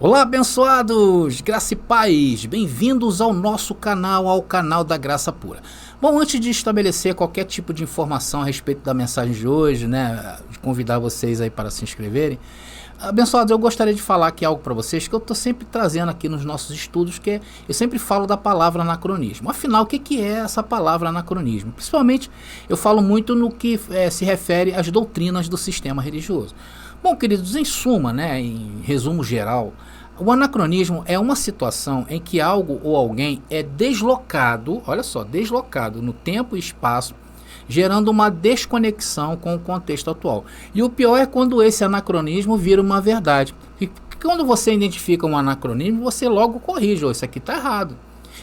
Olá, abençoados, graça e paz, bem-vindos ao nosso canal, ao canal da Graça Pura. Bom, antes de estabelecer qualquer tipo de informação a respeito da mensagem de hoje, né, de convidar vocês aí para se inscreverem, abençoados, eu gostaria de falar aqui algo para vocês que eu estou sempre trazendo aqui nos nossos estudos, que eu sempre falo da palavra anacronismo. Afinal, o que é essa palavra anacronismo? Principalmente, eu falo muito no que se refere às doutrinas do sistema religioso. Bom, queridos, em suma, né, em resumo geral, o anacronismo é uma situação em que algo ou alguém é deslocado, olha só, deslocado no tempo e espaço, gerando uma desconexão com o contexto atual. E o pior é quando esse anacronismo vira uma verdade. E quando você identifica um anacronismo, você logo corrige, isso aqui está errado.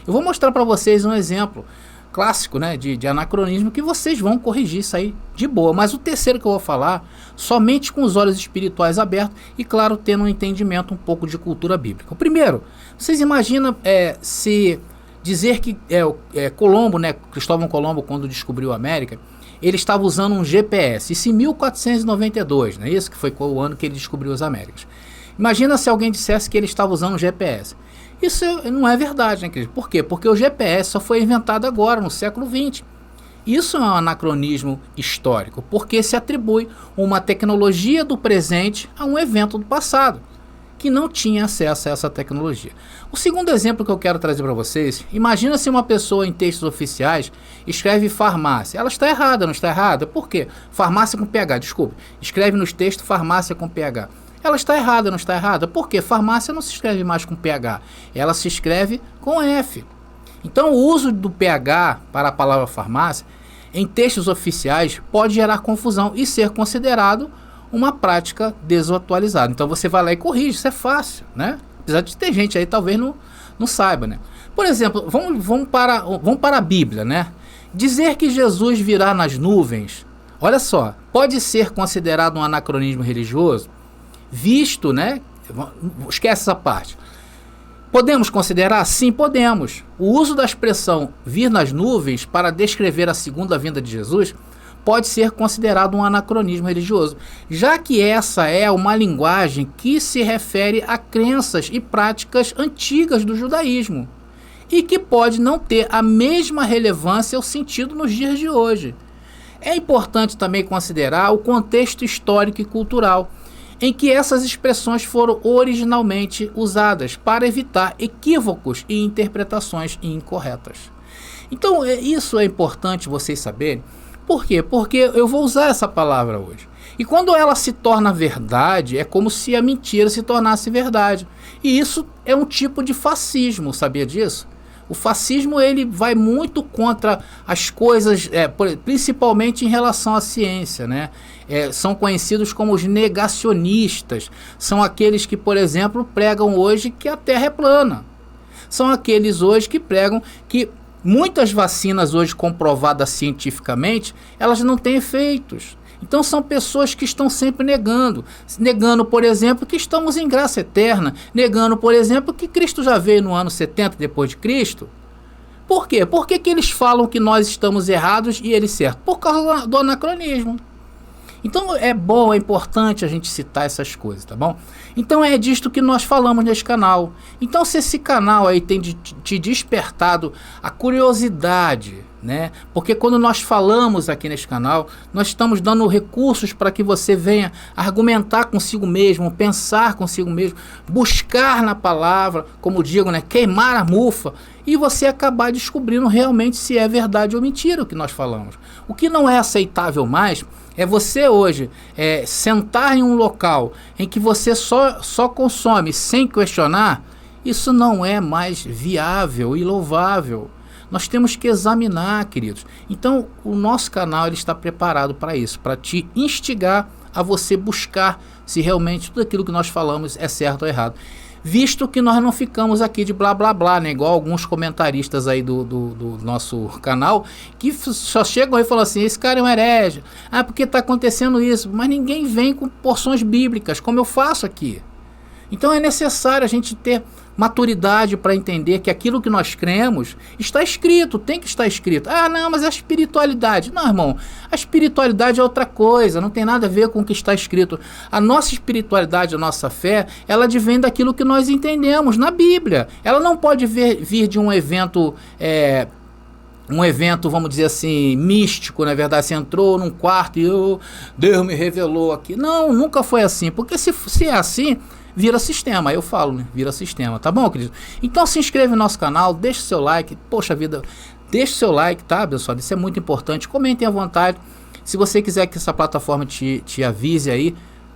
Eu vou mostrar para vocês um exemplo clássico, né, de anacronismo, que vocês vão corrigir isso aí de boa. Mas o terceiro que eu vou falar, somente com os olhos espirituais abertos e, claro, tendo um entendimento um pouco de cultura bíblica. O primeiro, vocês imaginam se dizer que Colombo, né, Cristóvão Colombo, quando descobriu a América, ele estava usando um GPS, isso em 1492, não é isso? Que foi o ano que ele descobriu as Américas. Imagina se alguém dissesse que ele estava usando um GPS. Isso não é verdade, né, querido? Por quê? Porque o GPS só foi inventado agora, no século XX. Isso é um anacronismo histórico, porque se atribui uma tecnologia do presente a um evento do passado, que não tinha acesso a essa tecnologia. O segundo exemplo que eu quero trazer para vocês, imagina se uma pessoa em textos oficiais escreve farmácia. Ela está errada, não está errada? Por quê? Farmácia com PH, desculpe. Escreve nos textos farmácia com PH. Ela está errada, não está errada? Por quê? Farmácia não se escreve mais com PH, ela se escreve com F. Então o uso do PH para a palavra farmácia em textos oficiais pode gerar confusão e ser considerado uma prática desatualizada. Então você vai lá e corrige, isso é fácil, né? Apesar de ter gente aí talvez não saiba, né? Por exemplo, vamos para a Bíblia, né? Dizer que Jesus virá nas nuvens, olha só, pode ser considerado um anacronismo religioso, visto, né? Esquece essa parte. Podemos considerar? Sim, podemos. O uso da expressão vir nas nuvens para descrever a segunda vinda de Jesus pode ser considerado um anacronismo religioso, já que essa é uma linguagem que se refere a crenças e práticas antigas do judaísmo e que pode não ter a mesma relevância ou sentido nos dias de hoje. É importante também considerar o contexto histórico e cultural em que essas expressões foram originalmente usadas para evitar equívocos e interpretações incorretas. Então, isso é importante vocês saberem. Por quê? Porque eu vou usar essa palavra hoje. E quando ela se torna verdade, é como se a mentira se tornasse verdade. E isso é um tipo de fascismo, sabia disso? O fascismo ele vai muito contra as coisas, principalmente em relação à ciência, né? São conhecidos como os negacionistas. São aqueles que, por exemplo, pregam hoje que a Terra é plana. São aqueles hoje que pregam que muitas vacinas hoje comprovadas cientificamente, elas não têm efeitos. Então são pessoas que estão sempre negando, por exemplo, que estamos em graça eterna, negando, por exemplo, que Cristo já veio no ano 70 depois de Cristo. Por quê? Por que eles falam que nós estamos errados e eles certos? Por causa do anacronismo. Então é bom, é importante a gente citar essas coisas, tá bom? Então é disto que nós falamos nesse canal. Então se esse canal aí tem te despertado a curiosidade, né? Porque quando nós falamos aqui nesse canal, nós estamos dando recursos para que você venha argumentar consigo mesmo, pensar consigo mesmo, buscar na palavra, como digo, né? Queimar a mufa, e você acabar descobrindo realmente se é verdade ou mentira o que nós falamos. O que não é aceitável mais é você hoje sentar em um local em que você só consome sem questionar. Isso não é mais viável e louvável. Nós temos que examinar, queridos. Então, o nosso canal ele está preparado para isso, para te instigar a você buscar se realmente tudo aquilo que nós falamos é certo ou errado. Visto que nós não ficamos aqui de blá blá blá, né? Igual alguns comentaristas aí do nosso canal, que só chegam e falam assim, esse cara é um herege, porque está acontecendo isso, mas ninguém vem com porções bíblicas, como eu faço aqui. Então é necessário a gente ter maturidade para entender que aquilo que nós cremos está escrito, tem que estar escrito. Ah, não, mas a espiritualidade. Não, irmão, a espiritualidade é outra coisa, não tem nada a ver com o que está escrito. A nossa espiritualidade, a nossa fé, ela advém daquilo que nós entendemos na Bíblia. Ela não pode vir de um evento... vamos dizer assim, místico, na verdade, você entrou num quarto e Deus me revelou aqui. Não, nunca foi assim, porque se é assim, vira sistema, aí eu falo, né? Vira sistema, tá bom, querido? Então se inscreve no nosso canal, deixa o seu like, poxa vida, deixa o seu like, tá, pessoal? Isso é muito importante, comentem à vontade. Se você quiser que essa plataforma te avise aí,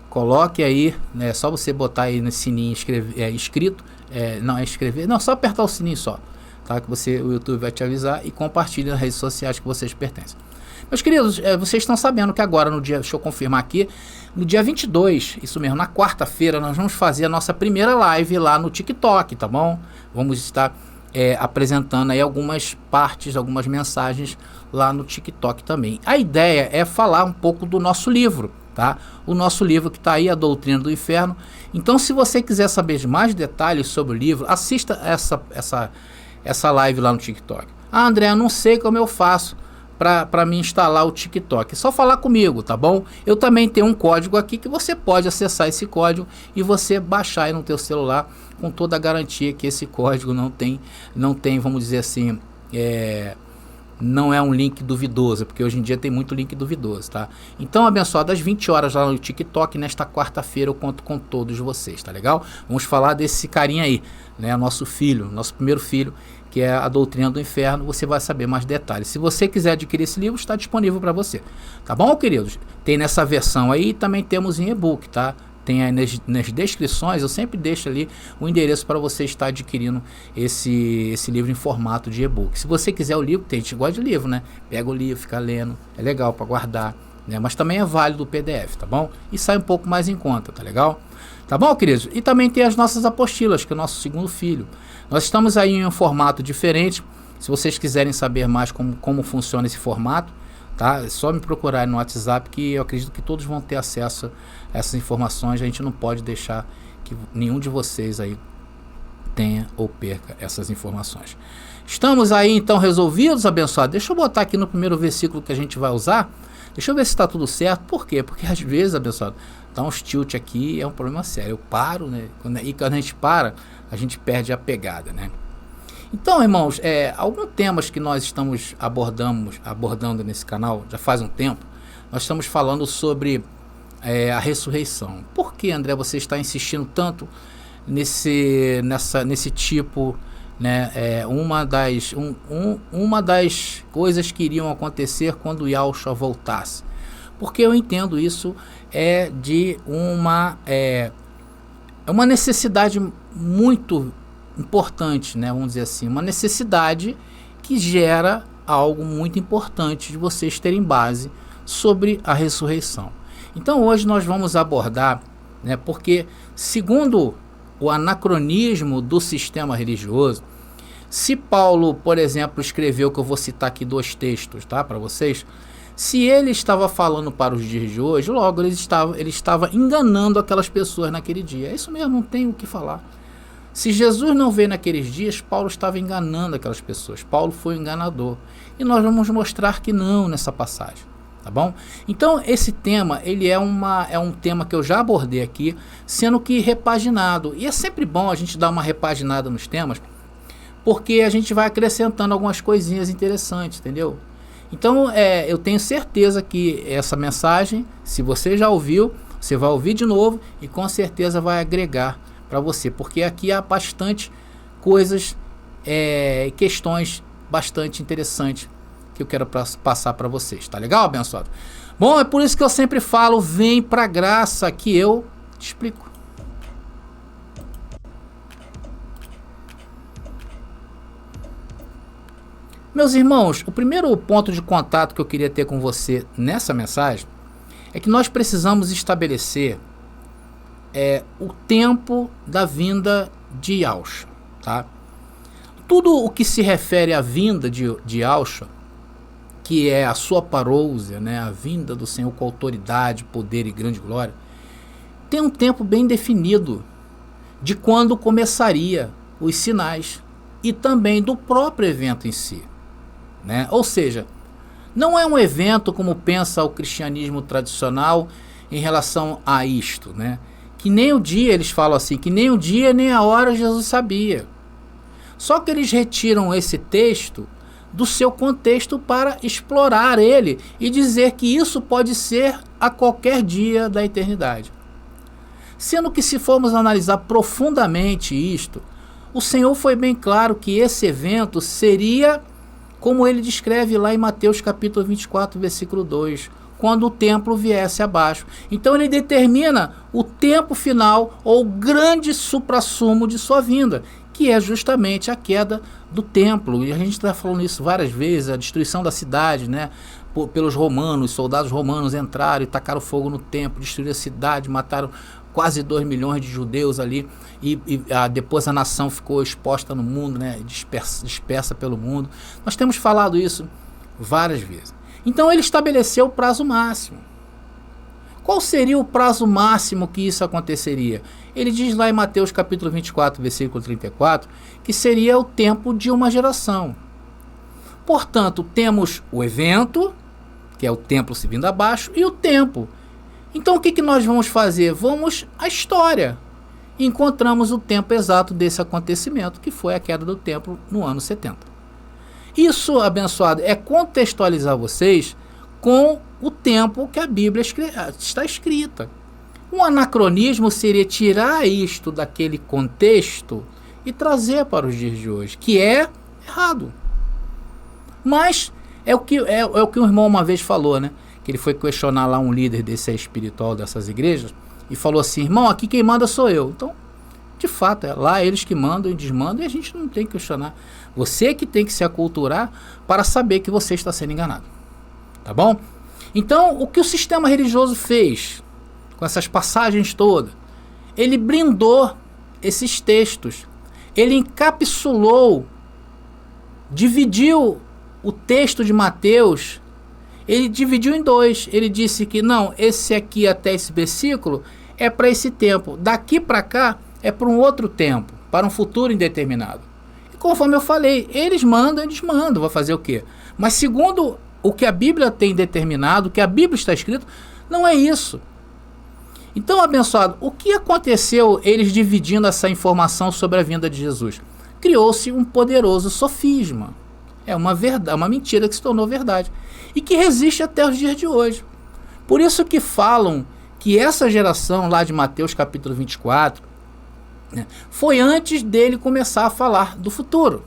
coloque aí, né? É só você botar aí no sininho inscrito, só apertar o sininho só. Tá, que o YouTube vai te avisar e compartilhe nas redes sociais que vocês pertencem. Meus queridos, vocês estão sabendo que agora no dia, deixa eu confirmar aqui, no dia 22, isso mesmo, na quarta-feira, nós vamos fazer a nossa primeira live lá no TikTok, tá bom? Vamos estar apresentando aí algumas partes, algumas mensagens lá no TikTok também. A ideia é falar um pouco do nosso livro, tá? O nosso livro que está aí, A Doutrina do Inferno. Então, se você quiser saber mais detalhes sobre o livro, assista essa live lá no TikTok. Ah, André, eu não sei como eu faço para me instalar o TikTok. É só falar comigo, tá bom? Eu também tenho um código aqui que você pode acessar esse código e você baixar aí no teu celular com toda a garantia que esse código não tem, vamos dizer assim, não é um link duvidoso, porque hoje em dia tem muito link duvidoso, tá? Então, abençoado, às 20 horas lá no TikTok, nesta quarta-feira eu conto com todos vocês, tá legal? Vamos falar desse carinha aí, né? Nosso filho, nosso primeiro filho, que é A Doutrina do Inferno. Você vai saber mais detalhes. Se você quiser adquirir esse livro, está disponível para você, tá bom, queridos? Tem nessa versão aí e também temos em e-book, tá? Tem aí nas descrições, eu sempre deixo ali o endereço para você estar adquirindo esse livro em formato de e-book. Se você quiser o livro, tem gente que gosta de livro, né? Pega o livro, fica lendo, é legal para guardar, né? Mas também é válido o PDF, tá bom? E sai um pouco mais em conta, tá legal? Tá bom, queridos? E também tem as nossas apostilas, que é o nosso segundo filho. Nós estamos aí em um formato diferente. Se vocês quiserem saber mais como funciona esse formato, tá? É só me procurar no WhatsApp, que eu acredito que todos vão ter acesso a essas informações. A gente não pode deixar que nenhum de vocês aí tenha ou perca essas informações. Estamos aí então resolvidos, abençoados? Deixa eu botar aqui no primeiro versículo que a gente vai usar. Deixa eu ver se está tudo certo. Por quê? Porque às vezes, abençoado, dá uns tilt aqui, é um problema sério. Eu paro, né? E quando a gente para, a gente perde a pegada, né? Então, irmãos, alguns temas que nós estamos abordando nesse canal, já faz um tempo, nós estamos falando sobre a ressurreição. Por que, André, você está insistindo tanto nesse tipo, né? Uma das coisas que iriam acontecer quando Yahushua voltasse. Porque eu entendo isso de uma necessidade muito importante, né? Vamos dizer assim, uma necessidade que gera algo muito importante de vocês terem base sobre a ressurreição. Então hoje nós vamos abordar, né? Porque segundo o anacronismo do sistema religioso, se Paulo, por exemplo, escreveu, que eu vou citar aqui 2 textos, tá, para vocês, se ele estava falando para os dias de hoje, logo ele estava enganando aquelas pessoas naquele dia. É isso mesmo, não tem o que falar. Se Jesus não veio naqueles dias, Paulo estava enganando aquelas pessoas. Paulo foi um enganador. E nós vamos mostrar que não nessa passagem, tá bom? Então esse tema, ele é um tema que eu já abordei aqui, sendo que repaginado. E é sempre bom a gente dar uma repaginada nos temas, porque a gente vai acrescentando algumas coisinhas interessantes, entendeu? Então eu tenho certeza que essa mensagem, se você já ouviu, você vai ouvir de novo e com certeza vai agregar para você, porque aqui há bastante coisas, questões bastante interessantes que eu quero passar para vocês, tá legal, abençoado? Bom, é por isso que eu sempre falo, vem pra graça que eu te explico. Meus irmãos, o primeiro ponto de contato que eu queria ter com você nessa mensagem é que nós precisamos estabelecer o tempo da vinda de Yahushua, tá? Tudo o que se refere à vinda de Yahushua, que é a sua parousia, né, a vinda do Senhor com autoridade, poder e grande glória, tem um tempo bem definido. de quando começaria os sinais e também do próprio evento em si, né? Ou seja, não é um evento como pensa o cristianismo tradicional em relação a isto, né? Que nem o dia, eles falam assim, que nem o dia nem a hora Jesus sabia. Só que eles retiram esse texto do seu contexto para explorar ele e dizer que isso pode ser a qualquer dia da eternidade. Sendo que, se formos analisar profundamente isto, o Senhor foi bem claro que esse evento seria como ele descreve lá em Mateus capítulo 24, versículo 2, quando o templo viesse abaixo. Então ele determina o tempo final ou o grande suprassumo de sua vinda, que é justamente a queda do templo. E a gente está falando isso várias vezes, a destruição da cidade, né? Pelos romanos, soldados romanos entraram e tacaram fogo no templo, destruíram a cidade, mataram quase 2 milhões de judeus ali, depois a nação ficou exposta no mundo, né? Dispersa pelo mundo. Nós temos falado isso várias vezes. Então ele estabeleceu o prazo máximo. Qual seria o prazo máximo que isso aconteceria? Ele diz lá em Mateus capítulo 24, versículo 34, que seria o tempo de uma geração. Portanto, temos o evento, que é o templo se vindo abaixo, e o tempo. Então o que nós vamos fazer? Vamos à história. Encontramos o tempo exato desse acontecimento, que foi a queda do templo no ano 70. Isso, abençoado, é contextualizar vocês com o tempo que a Bíblia está escrita. Um anacronismo seria tirar isto daquele contexto e trazer para os dias de hoje, que é errado. Mas é o que o irmão uma vez falou, né? Que ele foi questionar lá um líder desse espiritual dessas igrejas e falou assim: irmão, aqui quem manda sou eu. Então, de fato, é lá eles que mandam e desmandam e a gente não tem que questionar. Você que tem que se aculturar para saber que você está sendo enganado. Tá bom? Então, o que o sistema religioso fez com essas passagens todas? Ele blindou esses textos. Ele encapsulou, dividiu o texto de Mateus. Ele dividiu em dois. Ele disse que não, esse aqui até esse versículo é para esse tempo. Daqui para cá é para um outro tempo, para um futuro indeterminado. E conforme eu falei, eles mandam, vai fazer o quê? Mas segundo o que a Bíblia tem determinado, o que a Bíblia está escrito, não é isso. Então, abençoado, o que aconteceu eles dividindo essa informação sobre a vinda de Jesus? Criou-se um poderoso sofisma. É uma verdade, uma mentira que se tornou verdade e que resiste até os dias de hoje. Por isso que falam que essa geração lá de Mateus capítulo 24, né, foi antes dele começar a falar do futuro.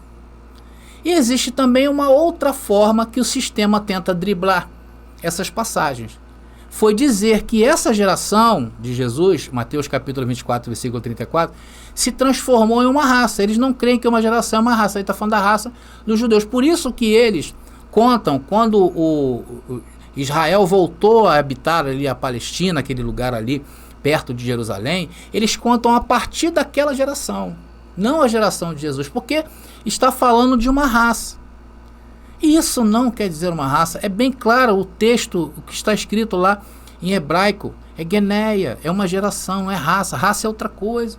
E existe também uma outra forma que o sistema tenta driblar essas passagens. Foi dizer que essa geração de Jesus, Mateus capítulo 24, versículo 34, se transformou em uma raça. Eles não creem que uma geração é uma raça. Ele está falando da raça dos judeus. Por isso que eles contam, quando o Israel voltou a habitar ali a Palestina, aquele lugar ali perto de Jerusalém, eles contam a partir daquela geração, não a geração de Jesus, porque está falando de uma raça. E isso não quer dizer uma raça. É bem claro o texto, o que está escrito lá em hebraico, é geneia, é uma geração, não é raça. Raça é outra coisa.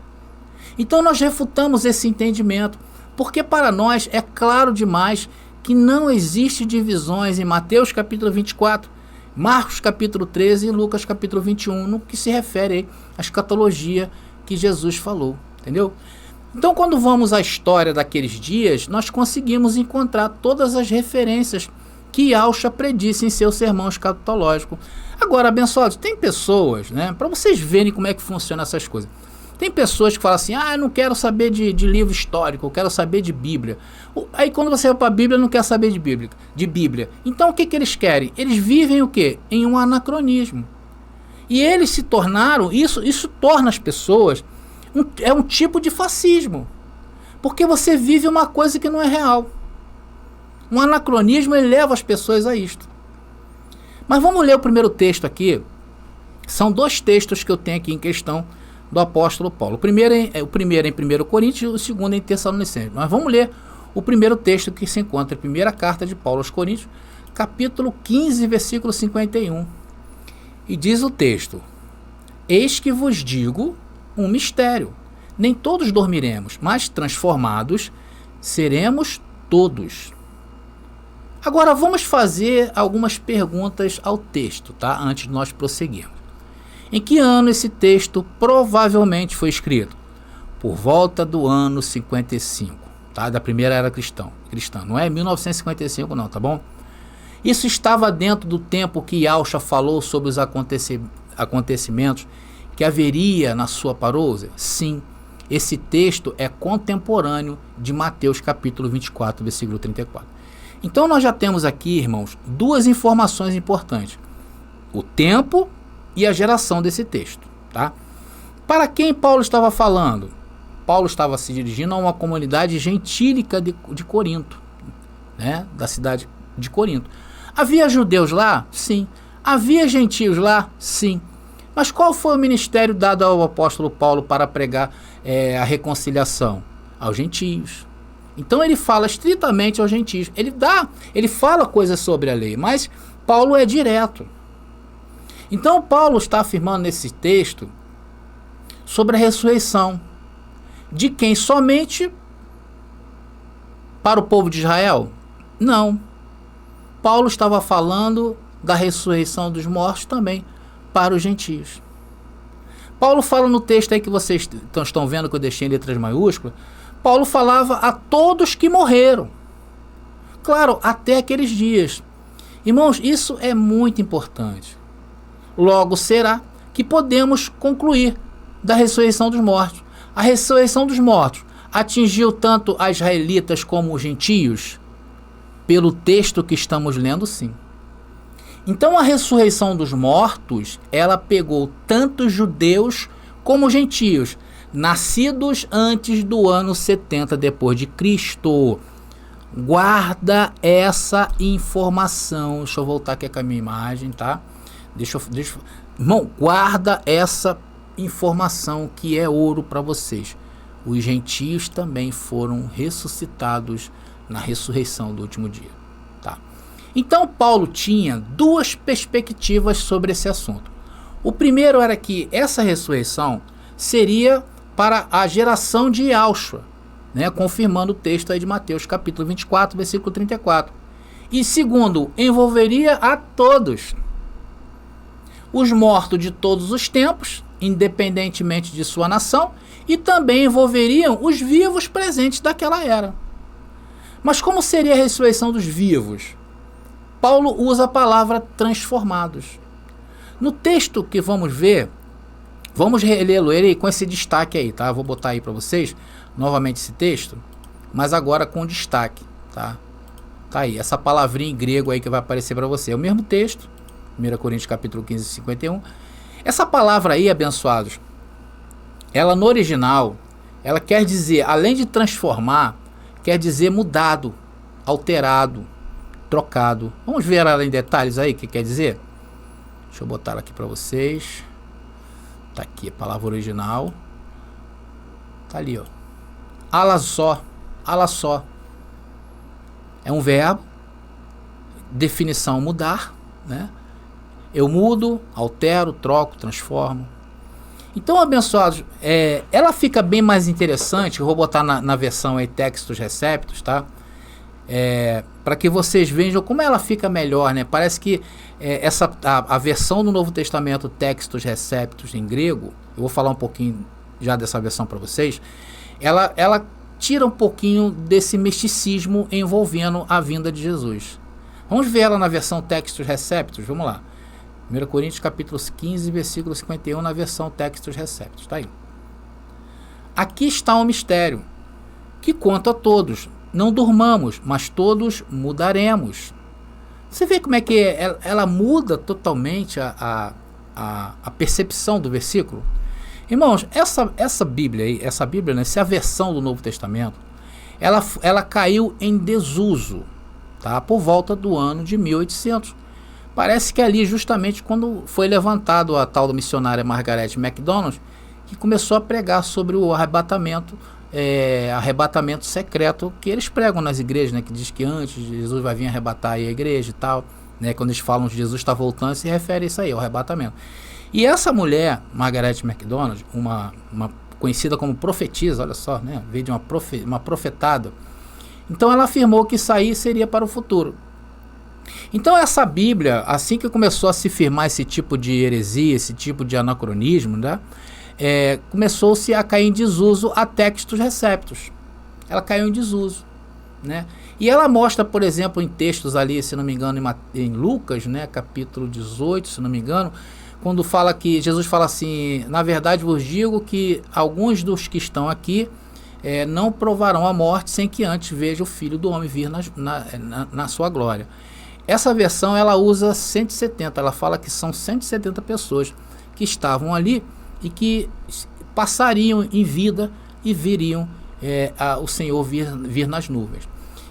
Então nós refutamos esse entendimento, porque para nós é claro demais que não existe divisões em Mateus capítulo 24, Marcos capítulo 13 e Lucas capítulo 21, no que se refere à escatologia que Jesus falou, entendeu? Então, quando vamos à história daqueles dias, nós conseguimos encontrar todas as referências que Yahshua predisse em seu sermão escatológico. Agora, abençoados, tem pessoas, né, para vocês verem como é que funciona essas coisas, tem pessoas que falam assim: eu não quero saber de livro histórico, eu quero saber de Bíblia. Aí quando você vai para a Bíblia, não quer saber de Bíblia. Então o que eles querem? Eles vivem o quê? Em um anacronismo. E eles se tornaram, isso torna as pessoas, é um tipo de fascismo. Porque você vive uma coisa que não é real. Um anacronismo, ele leva as pessoas a isto. Mas vamos ler o primeiro texto aqui. São dois textos que eu tenho aqui em questão do apóstolo Paulo. O primeiro é em 1 Coríntios e o segundo é em Tessalonicenses. Mas vamos ler o primeiro texto que se encontra em primeira carta de Paulo aos Coríntios, capítulo 15, versículo 51. E diz o texto: eis que vos digo um mistério. nem todos dormiremos, mas transformados seremos todos. Agora vamos fazer algumas perguntas ao texto, tá? Antes de nós prosseguirmos. Em que ano esse texto provavelmente foi escrito? Por volta do ano 55, tá? Da primeira era cristã. Não é 1955 não, tá bom? Isso estava dentro do tempo que Yahshua falou sobre os acontecimentos que haveria na sua parousia? Sim, esse texto é contemporâneo de Mateus capítulo 24, versículo 34. Então nós já temos aqui, irmãos, duas informações importantes. O tempo e a geração desse texto, tá? Para quem Paulo estava falando? Paulo estava se dirigindo a uma comunidade gentílica de Corinto, né? Da cidade de Corinto. Havia judeus lá? Sim. Havia gentios lá? Sim. Mas qual foi o ministério dado ao apóstolo Paulo para pregar a reconciliação? Aos gentios. Então ele fala estritamente aos gentios. Ele fala coisas sobre a lei, mas Paulo é direto. Então Paulo está afirmando nesse texto sobre a ressurreição. De quem? Somente para o povo de Israel? Não. Paulo estava falando da ressurreição dos mortos também para os gentios. Paulo fala no texto aí que vocês estão vendo, que eu deixei em letras maiúsculas. Paulo falava a todos que morreram. Claro, até aqueles dias. Irmãos, isso é muito importante. Logo será que podemos concluir da ressurreição dos mortos. A ressurreição dos mortos atingiu tanto a israelitas como os gentios? Pelo texto que estamos lendo, sim. Então a ressurreição dos mortos, ela pegou tanto judeus como gentios, nascidos antes do ano 70 depois de Cristo. Guarda essa informação. Deixa eu voltar aqui com a minha imagem, tá? Irmão, guarda essa informação que é ouro para vocês. Os gentios também foram ressuscitados na ressurreição do último dia, tá? Então Paulo tinha duas perspectivas sobre esse assunto. O primeiro era que essa ressurreição seria para a geração de Yahshua, né? Confirmando o texto aí de Mateus capítulo 24, versículo 34. E segundo, envolveria a todos. Os mortos de todos os tempos, independentemente de sua nação, e também envolveriam os vivos presentes daquela era. Mas como seria a ressurreição dos vivos? Paulo usa a palavra transformados. No texto que vamos ver, vamos relê-lo ele com esse destaque aí, tá? Vou botar aí para vocês novamente esse texto, mas agora com destaque, tá? Tá aí, essa palavrinha em grego aí que vai aparecer para você. É o mesmo texto, 1 Coríntios capítulo 15, 51. Essa palavra aí, abençoados, ela no original, ela quer dizer, além de transformar, quer dizer mudado, alterado, trocado. Vamos ver ela em detalhes aí, o que quer dizer? Deixa eu botar ela aqui para vocês. Tá aqui a palavra original. Tá ali, ó. Ala só. É um verbo. Definição mudar, né? Eu mudo, altero, troco, transformo. Então, abençoados, ela fica bem mais interessante. Eu vou botar na versão aí Textus Receptus, tá? Para que vocês vejam como ela fica melhor, né? Parece que a versão do Novo Testamento Textus Receptus em grego, eu vou falar um pouquinho já dessa versão para vocês, ela tira um pouquinho desse misticismo envolvendo a vinda de Jesus. Vamos ver ela na versão Textus Receptus, vamos lá. 1 Coríntios capítulo 15, versículo 51, na versão Textus Receptus, tá aí. Aqui está um mistério, que quanto a todos, não durmamos, mas todos mudaremos. Você vê como é que ela muda totalmente a percepção do versículo? Irmãos, essa Bíblia aí, né, essa versão do Novo Testamento, ela caiu em desuso, tá? Por volta do ano de 1800. Parece que ali, justamente quando foi levantado a tal da missionária Margaret MacDonald, que começou a pregar sobre o arrebatamento secreto que eles pregam nas igrejas, né? Que diz que antes Jesus vai vir arrebatar aí a igreja e tal, né? Quando eles falam que Jesus está voltando, se refere a isso aí, ao arrebatamento. E essa mulher, Margaret MacDonald, uma conhecida como profetisa, olha só, né? Veio de uma profetada. Então ela afirmou que isso aí seria para o futuro. Então essa Bíblia, assim que começou a se firmar esse tipo de heresia, esse tipo de anacronismo, né? Começou-se a cair em desuso a textos receptos. Ela caiu em desuso, né? E ela mostra, por exemplo, em textos ali, se não me engano, em Lucas, né, capítulo 18, se não me engano, quando fala que Jesus fala assim: na verdade vos digo que alguns dos que estão aqui não provarão a morte sem que antes veja o Filho do Homem vir na sua glória. Essa versão ela usa 170, ela fala que são 170 pessoas que estavam ali e que passariam em vida e viriam o Senhor vir nas nuvens.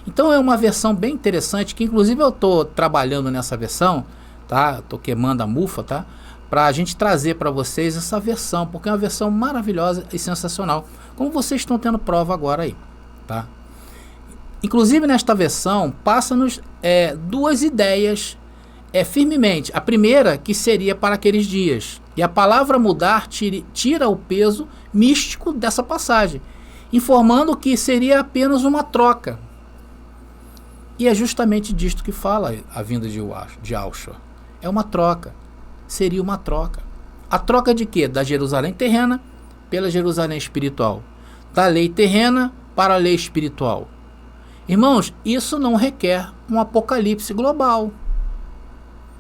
Então é uma versão bem interessante, que inclusive eu estou trabalhando nessa versão, tá? Estou queimando a mufa, tá? Para a gente trazer para vocês essa versão, porque é uma versão maravilhosa e sensacional, como vocês estão tendo prova agora aí, tá? Inclusive nesta versão passa-nos duas ideias firmemente. A primeira, que seria para aqueles dias, e a palavra mudar tira o peso místico dessa passagem, informando que seria apenas uma troca. E é justamente disto que fala a vinda de Yahshua. É uma troca. Seria uma troca. A troca de quê? Da Jerusalém terrena pela Jerusalém espiritual. Da lei terrena para a lei espiritual. Irmãos, isso não requer um apocalipse global.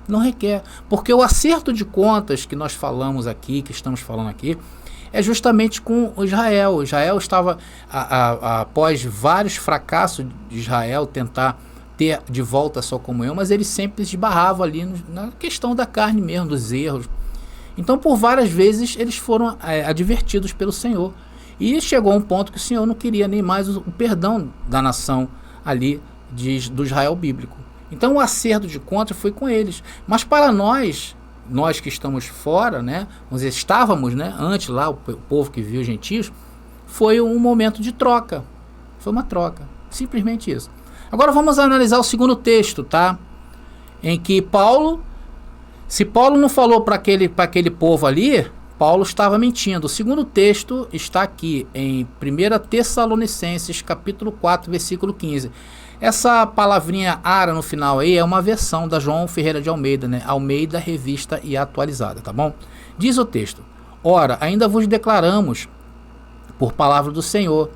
Não requer. Porque o acerto de contas que nós falamos aqui, que estamos falando aqui, é justamente com Israel. Israel estava, após vários fracassos de Israel tentar ter de volta a sua comunhão, mas ele sempre esbarrava ali na questão da carne mesmo, dos erros. Então, por várias vezes, eles foram advertidos pelo Senhor. E chegou a um ponto que o Senhor não queria nem mais o perdão da nação ali do Israel bíblico. Então, o acerto de contas foi com eles. Mas para nós que estamos fora, né, nós estávamos, né, antes lá, o povo que viu os gentios, foi um momento de troca. Foi uma troca. Simplesmente isso. Agora vamos analisar o segundo texto, tá? Em que se Paulo não falou para aquele povo ali, Paulo estava mentindo. O segundo texto está aqui em 1 Tessalonicenses, capítulo 4, versículo 15. Essa palavrinha ara no final aí é uma versão da João Ferreira de Almeida, né? Almeida, revista e atualizada, tá bom? Diz o texto: ora, ainda vos declaramos por palavra do Senhor,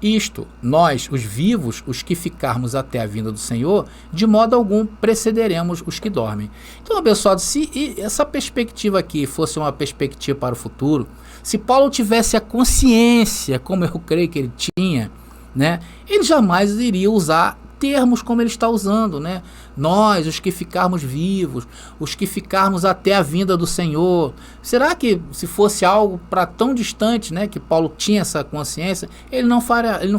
isto, nós, os vivos, os que ficarmos até a vinda do Senhor, de modo algum precederemos os que dormem. Então, abençoado, se essa perspectiva aqui fosse uma perspectiva para o futuro, se Paulo tivesse a consciência, como eu creio que ele tinha, né, ele jamais iria usar termos como ele está usando, né? Nós, os que ficarmos vivos, os que ficarmos até a vinda do Senhor. Será que se fosse algo para tão distante, né, que Paulo tinha essa consciência, ele não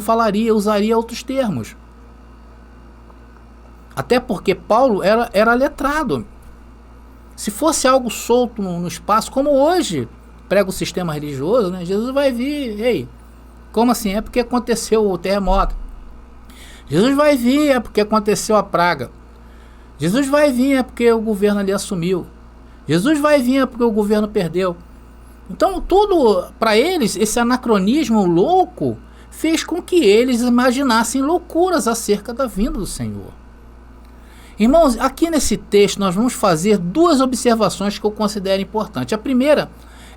falaria, usaria outros termos? Até porque Paulo era letrado. Se fosse algo solto no espaço, como hoje prega o sistema religioso, né? Jesus vai vir, ei, como assim? É porque aconteceu o terremoto. Jesus vai vir, é porque aconteceu a praga. Jesus vai vir, é porque o governo ali assumiu. Jesus vai vir, é porque o governo perdeu. Então, tudo para eles, esse anacronismo louco, fez com que eles imaginassem loucuras acerca da vinda do Senhor. Irmãos, aqui nesse texto nós vamos fazer duas observações que eu considero importantes. A primeira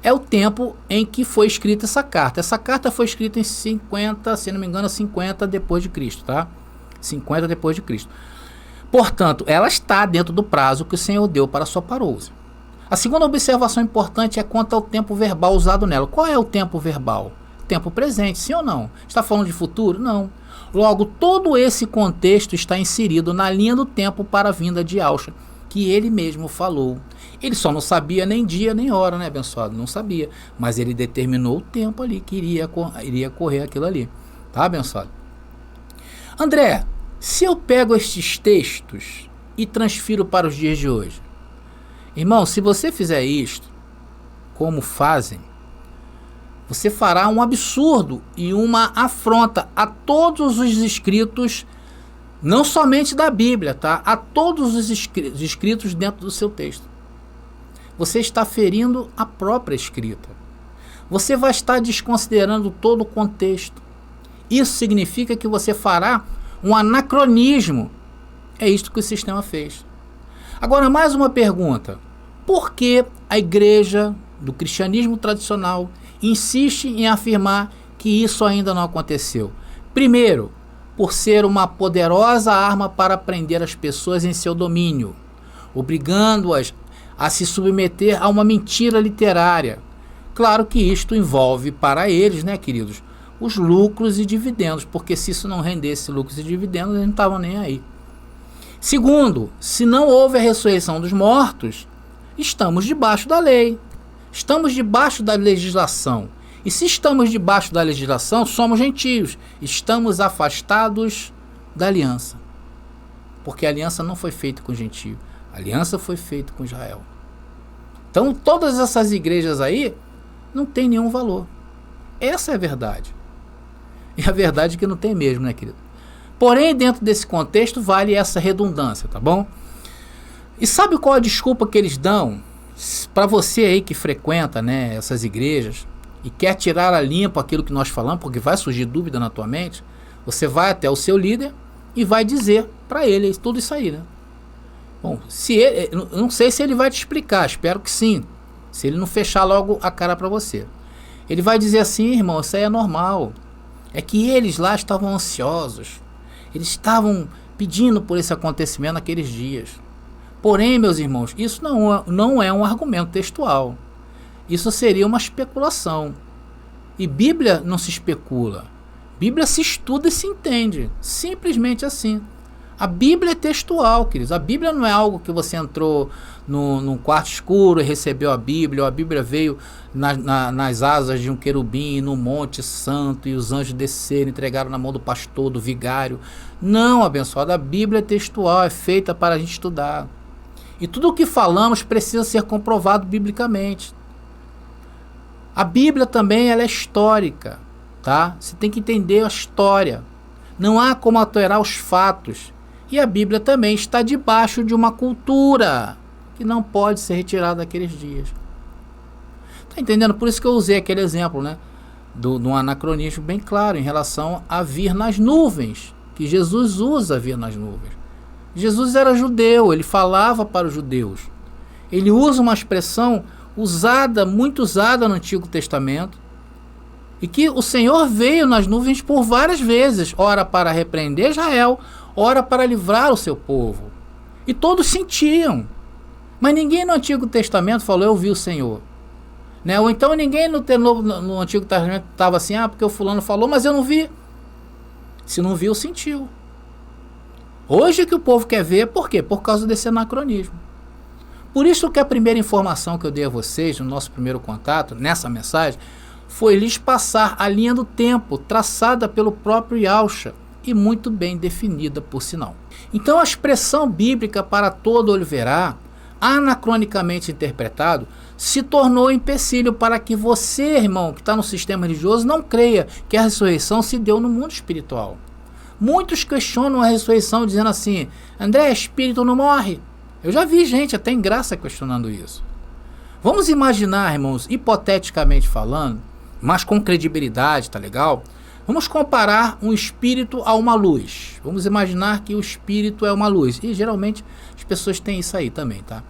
é o tempo em que foi escrita essa carta. Essa carta foi escrita em 50, se não me engano, 50 depois de Cristo, tá? 50 depois de Cristo. Portanto, ela está dentro do prazo que o Senhor deu para a sua parousia. A segunda observação importante é quanto ao tempo verbal usado nela. Qual é o tempo verbal? Tempo presente, sim ou não? Está falando de futuro? Não. Logo, todo esse contexto está inserido na linha do tempo para a vinda de Yahshua, que ele mesmo falou. Ele só não sabia nem dia nem hora, né, abençoado? Não sabia. Mas ele determinou o tempo ali que iria correr aquilo ali. Tá, abençoado? André, se eu pego estes textos e transfiro para os dias de hoje, irmão, se você fizer isto, como fazem, você fará um absurdo e uma afronta a todos os escritos, não somente da Bíblia, tá? A todos os escritos dentro do seu texto. Você está ferindo a própria escrita. você vai estar desconsiderando todo o contexto. Isso significa que você fará um anacronismo. É isto que o sistema fez. Agora, mais uma pergunta. Por que a igreja do cristianismo tradicional insiste em afirmar que isso ainda não aconteceu? Primeiro, por ser uma poderosa arma para prender as pessoas em seu domínio, obrigando-as a se submeter a uma mentira literária. Claro que isto envolve para eles, né, queridos, os lucros e dividendos, porque se isso não rendesse lucros e dividendos, eles não estavam nem aí. Segundo, se não houve a ressurreição dos mortos, estamos debaixo da lei, estamos debaixo da legislação. E se estamos debaixo da legislação, somos gentios, estamos afastados da aliança. Porque a aliança não foi feita com gentio, a aliança foi feita com Israel. Então todas essas igrejas aí não tem nenhum valor. Essa é a verdade. E a verdade é que não tem mesmo, né, querido? Porém, dentro desse contexto, vale essa redundância, tá bom? E sabe qual a desculpa que eles dão para você aí que frequenta, né, essas igrejas e quer tirar a limpo aquilo que nós falamos, porque vai surgir dúvida na tua mente? Você vai até o seu líder e vai dizer para ele tudo isso aí, né? Bom, se ele, eu não sei se ele vai te explicar, espero que sim. Se ele não fechar logo a cara para você. Ele vai dizer assim, irmão, isso aí é normal. É que eles lá estavam ansiosos. Eles estavam pedindo por esse acontecimento naqueles dias. Porém, meus irmãos, isso não é um argumento textual. Isso seria uma especulação. E Bíblia não se especula. Bíblia se estuda e se entende. Simplesmente assim. A Bíblia é textual, queridos. A Bíblia não é algo que você entrou num quarto escuro e recebeu a Bíblia, ou a Bíblia veio nas asas de um querubim, no monte santo, e os anjos desceram, entregaram na mão do pastor, do vigário. Não, abençoado, a Bíblia é textual, é feita para a gente estudar. E tudo o que falamos precisa ser comprovado biblicamente. A Bíblia também ela é histórica, tá? Você tem que entender a história. Não há como alterar os fatos. E a Bíblia também está debaixo de uma cultura que não pode ser retirada daqueles dias. Tá entendendo? Por isso que eu usei aquele exemplo, né? De um anacronismo bem claro em relação a vir nas nuvens, que Jesus usa vir nas nuvens. Jesus era judeu, ele falava para os judeus. Ele usa uma expressão muito usada no Antigo Testamento, e que o Senhor veio nas nuvens por várias vezes, ora para repreender Israel, ora para livrar o seu povo. E todos sentiam. Mas ninguém no Antigo Testamento falou, eu vi o Senhor. Né? Ou então ninguém no Antigo Testamento estava assim, porque o fulano falou, mas eu não vi. Se não viu, sentiu. Hoje que o povo quer ver, por quê? Por causa desse anacronismo. Por isso que a primeira informação que eu dei a vocês, no nosso primeiro contato, nessa mensagem, foi lhes passar a linha do tempo, traçada pelo próprio Yahshua, e muito bem definida, por sinal. Então a expressão bíblica para todo olho verá, anacronicamente interpretado, se tornou empecilho para que você, irmão, que está no sistema religioso, não creia que a ressurreição se deu no mundo espiritual. Muitos questionam a ressurreição dizendo assim, André, espírito não morre. Eu já vi gente até em graça questionando isso. Vamos imaginar, irmãos, hipoteticamente falando, mas com credibilidade, tá legal? Vamos comparar um espírito a uma luz. Vamos imaginar que o espírito é uma luz. E geralmente as pessoas têm isso aí também, tá?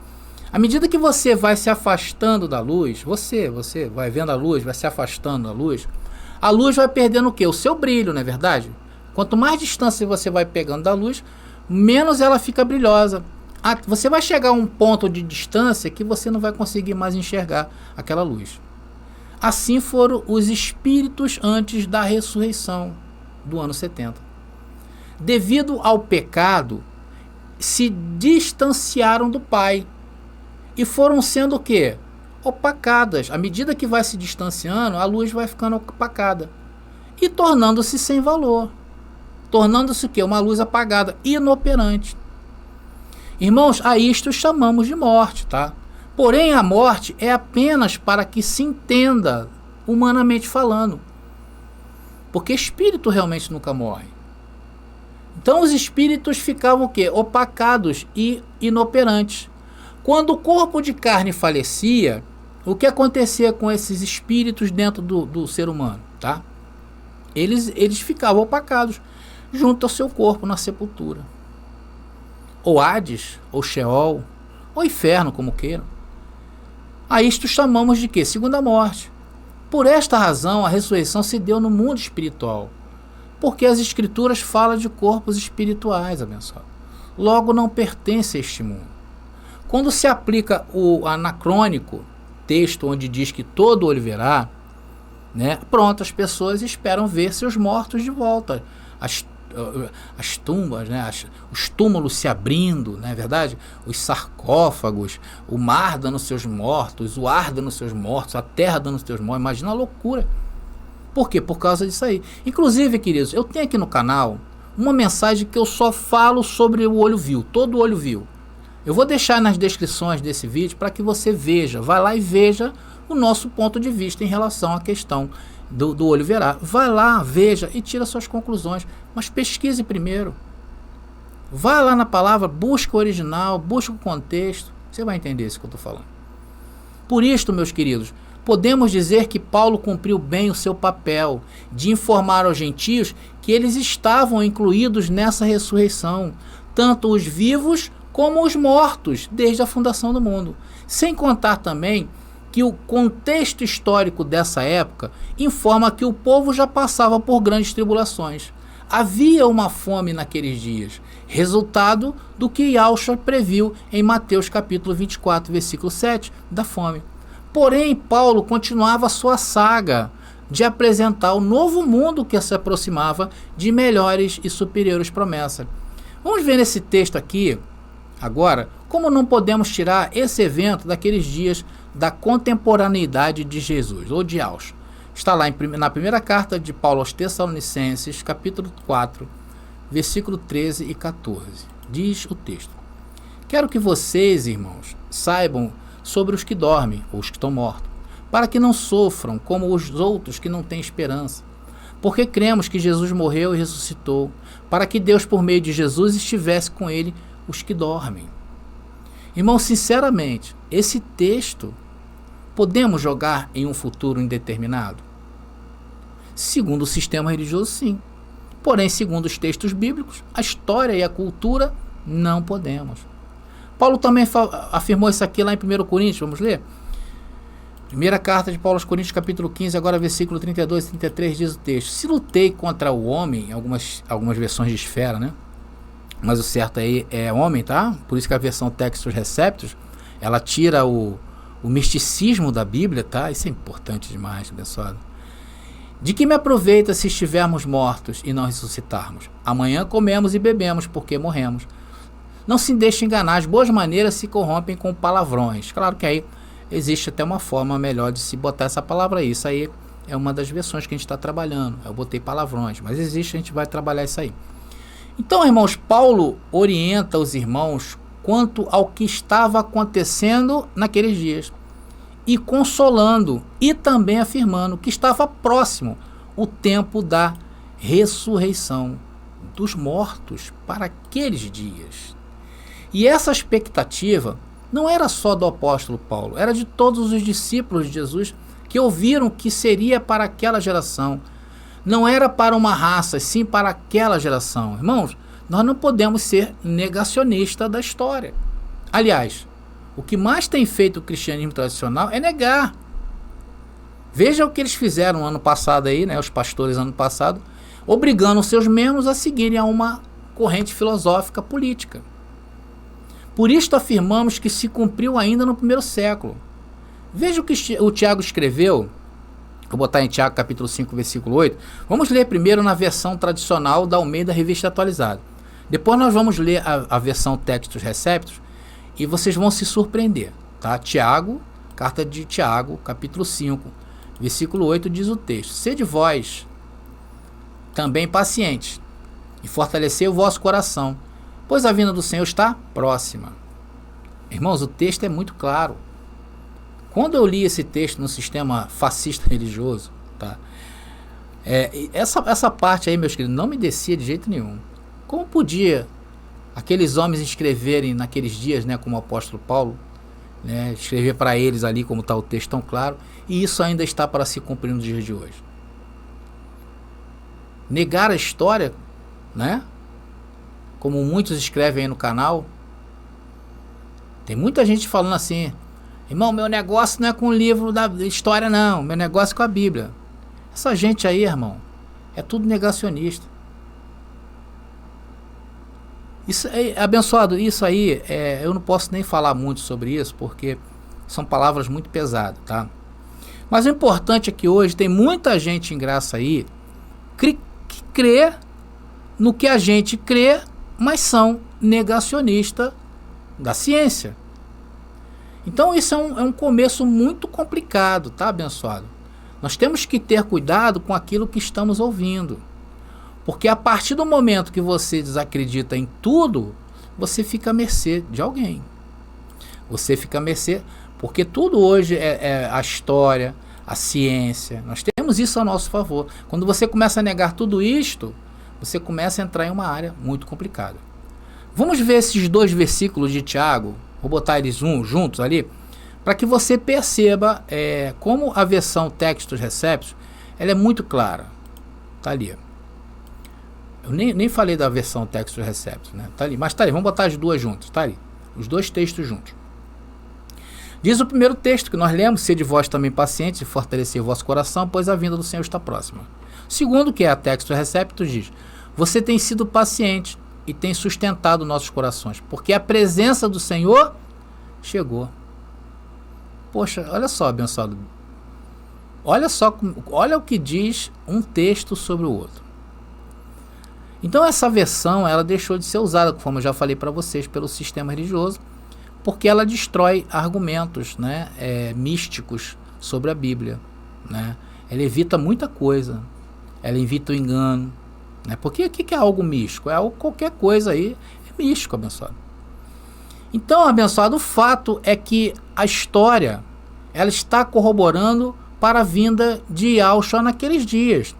À medida que você vai se afastando da luz, você vai vendo a luz, vai se afastando da luz, a luz vai perdendo o quê? O seu brilho, não é verdade? Quanto mais distância você vai pegando da luz, menos ela fica brilhosa. Você vai chegar a um ponto de distância que você não vai conseguir mais enxergar aquela luz. Assim foram os espíritos antes da ressurreição do ano 70. Devido ao pecado, se distanciaram do Pai e foram sendo o quê? Opacadas. À medida que vai se distanciando, a luz vai ficando opacada e tornando-se sem valor. Tornando-se o quê? Uma luz apagada, inoperante. Irmãos, a isto chamamos de morte, tá? Porém, a morte é apenas para que se entenda, humanamente falando. Porque espírito realmente nunca morre. Então, os espíritos ficavam o quê? Opacados e inoperantes. Quando o corpo de carne falecia, o que acontecia com esses espíritos dentro do ser humano, tá? Eles ficavam opacados junto ao seu corpo na sepultura. Ou Hades, ou Sheol, ou inferno, como queiram. A isto chamamos de quê? Segunda morte. Por esta razão, a ressurreição se deu no mundo espiritual, porque as escrituras falam de corpos espirituais, abençoado. Logo, não pertence a este mundo. Quando se aplica o anacrônico, texto onde diz que todo olho verá, né, pronto, as pessoas esperam ver seus mortos de volta. As tumbas, né, os túmulos se abrindo, não é verdade? Os sarcófagos, o mar dando seus mortos, o ar dando seus mortos, a terra dando seus mortos. Imagina a loucura. Por quê? Por causa disso aí. Inclusive, queridos, eu tenho aqui no canal uma mensagem que eu só falo sobre o olho vil, todo olho vil. Eu vou deixar nas descrições desse vídeo para que você veja, vai lá e veja o nosso ponto de vista em relação à questão do olho verá. Vai lá, veja e tira suas conclusões, mas pesquise primeiro. Vai lá na palavra, busca o original, busca o contexto, você vai entender isso que eu estou falando. Por isto, meus queridos, podemos dizer que Paulo cumpriu bem o seu papel de informar aos gentios que eles estavam incluídos nessa ressurreição, tanto os vivos como os mortos, desde a fundação do mundo. Sem contar também que o contexto histórico dessa época informa que o povo já passava por grandes tribulações. Havia uma fome naqueles dias, resultado do que Yahshua previu em Mateus capítulo 24, versículo 7, da fome. Porém, Paulo continuava a sua saga de apresentar o novo mundo que se aproximava de melhores e superiores promessas. Vamos ver nesse texto aqui, agora, como não podemos tirar esse evento daqueles dias da contemporaneidade de Jesus, ou de Yahshua. Está lá na primeira carta de Paulo aos Tessalonicenses, capítulo 4, versículo 13 e 14. Diz o texto: quero que vocês, irmãos, saibam sobre os que dormem, ou os que estão mortos, para que não sofram como os outros que não têm esperança. Porque cremos que Jesus morreu e ressuscitou, para que Deus, por meio de Jesus, estivesse com ele os que dormem. Irmão, sinceramente, esse texto podemos jogar em um futuro indeterminado? Segundo o sistema religioso, sim. Porém, segundo os textos bíblicos, a história e a cultura, não podemos. Paulo também afirmou isso aqui lá em 1 Coríntios, vamos ler? Primeira carta de Paulo aos Coríntios, capítulo 15, agora versículo 32 e 33, diz o texto: se lutei contra o homem, algumas versões de esfera, né? Mas o certo aí é homem, tá? Por isso que a versão Textus Receptus, ela tira o misticismo da Bíblia, tá? Isso é importante demais, abençoado. De que me aproveita se estivermos mortos e não ressuscitarmos? Amanhã comemos e bebemos, porque morremos. Não se deixe enganar, as boas maneiras se corrompem com palavrões. Claro que aí existe até uma forma melhor de se botar essa palavra aí. Isso aí é uma das versões que a gente está trabalhando. Eu botei palavrões, mas existe, a gente vai trabalhar isso aí. Então, irmãos, Paulo orienta os irmãos quanto ao que estava acontecendo naqueles dias, e consolando e também afirmando que estava próximo o tempo da ressurreição dos mortos para aqueles dias. E essa expectativa não era só do apóstolo Paulo, era de todos os discípulos de Jesus que ouviram que seria para aquela geração. Não era para uma raça, sim para aquela geração. Irmãos, nós não podemos ser negacionistas da história. Aliás, o que mais tem feito o cristianismo tradicional é negar. Veja o que eles fizeram ano passado aí, né, os pastores ano passado, obrigando os seus membros a seguirem a uma corrente filosófica política. Por isto afirmamos que se cumpriu ainda no primeiro século. Veja o que o Tiago escreveu. Vou botar em Tiago capítulo 5, versículo 8. Vamos ler primeiro na versão tradicional da Almeida Revista Atualizada. Depois nós vamos ler a versão Textus Receptus e vocês vão se surpreender. Tá? Tiago, carta de Tiago, capítulo 5, versículo 8, diz o texto: sede vós também pacientes e fortalecei o vosso coração, pois a vinda do Senhor está próxima. Irmãos, o texto é muito claro. Quando eu li esse texto no sistema fascista religioso, tá? Essa parte aí, meus queridos, não me descia de jeito nenhum. Como podia aqueles homens escreverem naqueles dias, né, como o apóstolo Paulo, né? Escrever para eles ali, como está o texto tão claro, e isso ainda está para se cumprir nos dias de hoje. Negar a história, né? Como muitos escrevem aí no canal, tem muita gente falando assim: irmão, meu negócio não é com o livro da história não, meu negócio é com a Bíblia. Essa gente aí, irmão, é tudo negacionista. Isso é abençoado, isso aí, eu não posso nem falar muito sobre isso, porque são palavras muito pesadas, tá? Mas o importante é que hoje tem muita gente em graça aí que crê no que a gente crê, mas são negacionistas da ciência. Então isso é um começo muito complicado, tá, abençoado? Nós temos que ter cuidado com aquilo que estamos ouvindo. Porque a partir do momento que você desacredita em tudo, você fica à mercê de alguém. Você fica à mercê, porque tudo hoje é a história, a ciência. Nós temos isso a nosso favor. Quando você começa a negar tudo isto, você começa a entrar em uma área muito complicada. Vamos ver esses 2 versículos de Tiago, vou botar eles juntos ali, para que você perceba como a versão Textus Receptus, ela é muito clara. Está ali. Eu nem falei da versão Textus Receptus, né? Tá ali, mas tá ali, vamos botar as duas juntas, tá ali. Os 2 textos juntos. Diz o primeiro texto que nós lemos: sede vós também pacientes e fortalecer o vosso coração, pois a vinda do Senhor está próxima. O segundo, que é a Textus Receptus, diz: você tem sido paciente e tem sustentado nossos corações, porque a presença do Senhor chegou. Poxa, olha só, abençoado. Olha o que diz um texto sobre o outro. Então essa versão, ela deixou de ser usada, como eu já falei para vocês, pelo sistema religioso, porque ela destrói argumentos, né, místicos sobre a Bíblia, né? Ela evita muita coisa, ela evita o engano, né? Porque o que é algo místico? Qualquer coisa aí é místico, abençoado. Então, abençoado, o fato é que a história, ela está corroborando para a vinda de Yahushua naqueles dias.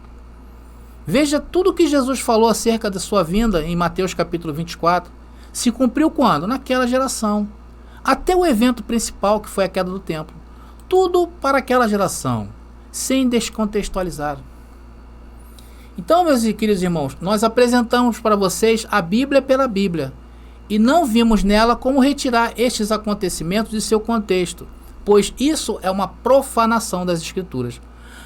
Veja tudo que Jesus falou acerca da sua vinda em Mateus capítulo 24. Se cumpriu quando? Naquela geração. Até o evento principal, que foi a queda do templo. Tudo para aquela geração, sem descontextualizar. Então, meus queridos irmãos, nós apresentamos para vocês a Bíblia pela Bíblia e não vimos nela como retirar estes acontecimentos de seu contexto, pois isso é uma profanação das Escrituras.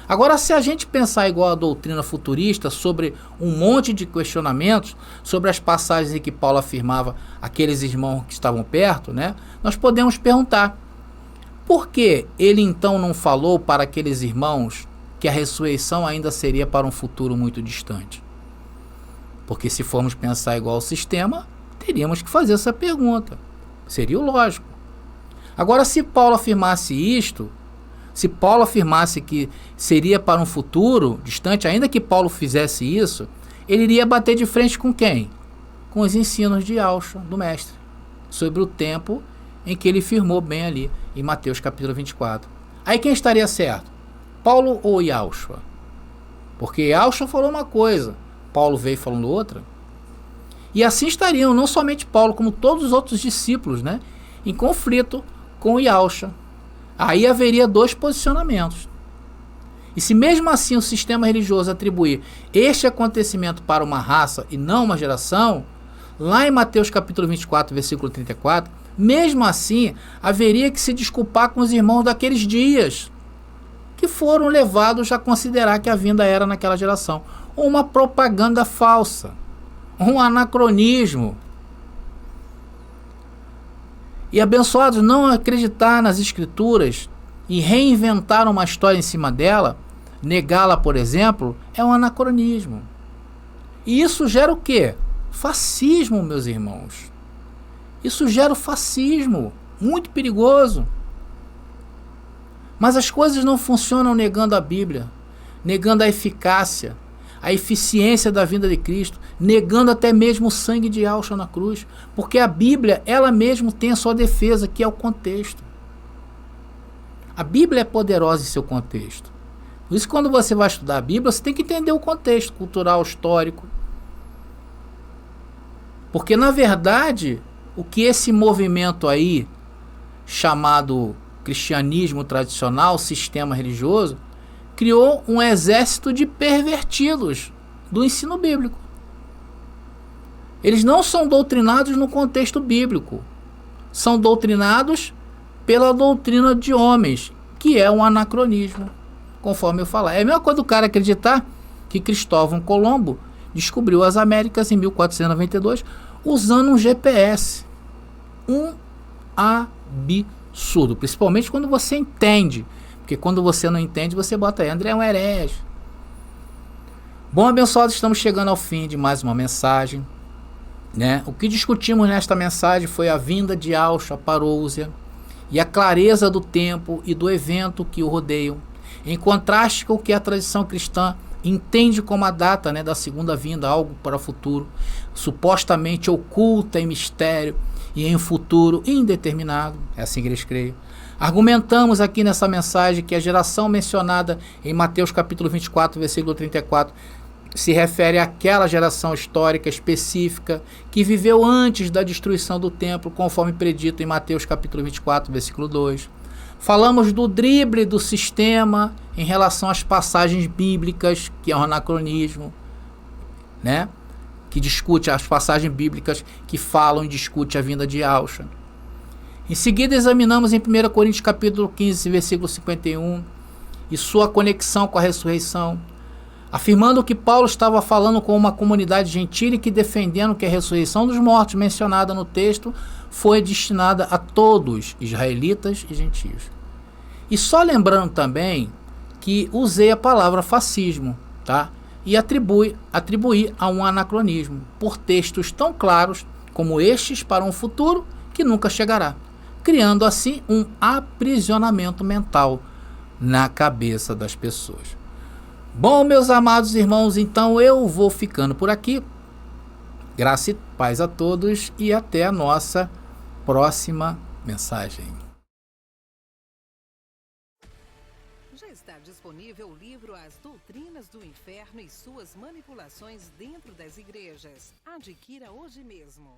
Agora, se a gente pensar igual a doutrina futurista sobre um monte de questionamentos, sobre as passagens em que Paulo afirmava aqueles irmãos que estavam perto, né, nós podemos perguntar: por que ele então não falou para aqueles irmãos que a ressurreição ainda seria para um futuro muito distante? Porque se formos pensar igual ao sistema, teríamos que fazer essa pergunta. Seria o lógico. Agora, se Paulo afirmasse isto, se Paulo afirmasse que seria para um futuro distante, ainda que Paulo fizesse isso, ele iria bater de frente com quem? Com os ensinos de Yahushua, do mestre, sobre o tempo em que ele firmou bem ali, em Mateus capítulo 24. Aí quem estaria certo? Paulo ou Yahushua? Porque Yahushua falou uma coisa, Paulo veio falando outra. E assim estariam não somente Paulo, como todos os outros discípulos, né, em conflito com Yahushua. Aí haveria 2 posicionamentos. E se mesmo assim o sistema religioso atribuir este acontecimento para uma raça e não uma geração, lá em Mateus capítulo 24, versículo 34, mesmo assim haveria que se desculpar com os irmãos daqueles dias, que foram levados a considerar que a vinda era naquela geração. Uma propaganda falsa, um anacronismo. E abençoados, não acreditar nas Escrituras e reinventar uma história em cima dela, negá-la, por exemplo, é um anacronismo. E isso gera o quê? Fascismo, meus irmãos. Isso gera o fascismo, muito perigoso. Mas as coisas não funcionam negando a Bíblia, negando a eficácia, a eficiência da vinda de Cristo, negando até mesmo o sangue de Yahushua na cruz, porque a Bíblia, ela mesma tem a sua defesa, que é o contexto. A Bíblia é poderosa em seu contexto. Por isso, quando você vai estudar a Bíblia, você tem que entender o contexto cultural, histórico. Porque, na verdade, o que esse movimento aí chamado cristianismo tradicional, sistema religioso, criou um exército de pervertidos do ensino bíblico. Eles não são doutrinados no contexto bíblico. São doutrinados pela doutrina de homens, que é um anacronismo, conforme eu falar. É a mesma coisa do cara acreditar que Cristóvão Colombo descobriu as Américas em 1492 usando um GPS. Um absurdo, principalmente quando você entende. Porque quando você não entende, você bota aí, André é um herege. Bom, abençoados, estamos chegando ao fim de mais uma mensagem, né? O que discutimos nesta mensagem foi a vinda de Yahshua a Parousia e a clareza do tempo e do evento que o rodeiam, em contraste com o que a tradição cristã entende como a data, né, da segunda vinda, algo para o futuro, supostamente oculta em mistério e em um futuro indeterminado. É assim que eles creem. Argumentamos aqui nessa mensagem que a geração mencionada em Mateus capítulo 24, versículo 34, se refere àquela geração histórica específica que viveu antes da destruição do templo, conforme predito em Mateus capítulo 24, versículo 2. Falamos do drible do sistema em relação às passagens bíblicas, que é um anacronismo, né? Que discute as passagens bíblicas que falam e discute a vinda de Yahshua. Em seguida, examinamos em 1 Coríntios capítulo 15, versículo 51, e sua conexão com a ressurreição, afirmando que Paulo estava falando com uma comunidade gentil e que defendendo que a ressurreição dos mortos mencionada no texto foi destinada a todos, israelitas e gentios. E só lembrando também que usei a palavra fascismo, tá? E atribuí a um anacronismo, por textos tão claros como estes para um futuro que nunca chegará, criando assim um aprisionamento mental na cabeça das pessoas. Bom, meus amados irmãos, então eu vou ficando por aqui. Graça e paz a todos e até a nossa próxima mensagem. Já está disponível o livro As Doutrinas do Inferno e Suas Manipulações Dentro das Igrejas. Adquira hoje mesmo.